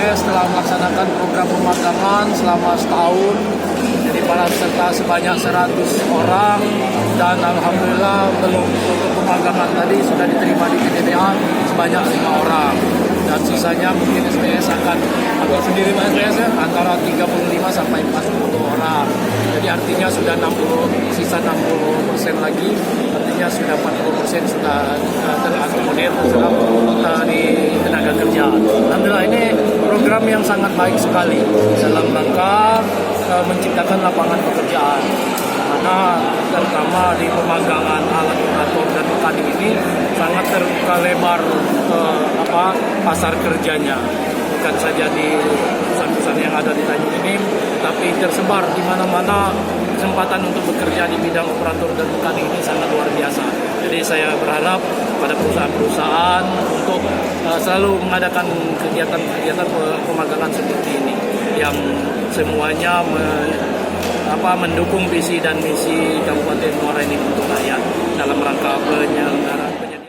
SPS telah melaksanakan program pemagangan selama setahun. Jadi para peserta sebanyak 100 orang dan alhamdulillah untuk pemagangan tadi sudah diterima di PTBA sebanyak 5 orang. Dan sisanya mungkin SPS akan agak sendiri Mas SPS ya, antara 35 sampai 40 orang. Jadi artinya sudah 60, sisa 60% lagi, artinya sudah 40% sudah terakomodir di tenaga kerja. Alhamdulillah ini program yang sangat baik sekali dalam rangka menciptakan lapangan pekerjaan. Karena terutama di pemagangan alat operator dan mekanik ini sangat terbuka lebar pasar kerjanya, bukan saja di perusahaan-perusahaan yang ada di Tanjung ini, tapi tersebar di mana-mana. Kesempatan untuk bekerja di bidang operator dan mekanik ini sangat luar biasa. Jadi saya berharap pada perusahaan-perusahaan untuk selalu mengadakan kegiatan-kegiatan pemagangan seperti ini yang semuanya mendukung visi dan misi Kabupaten Muara Enim untuk rakyat dalam rangka penyelenggaraan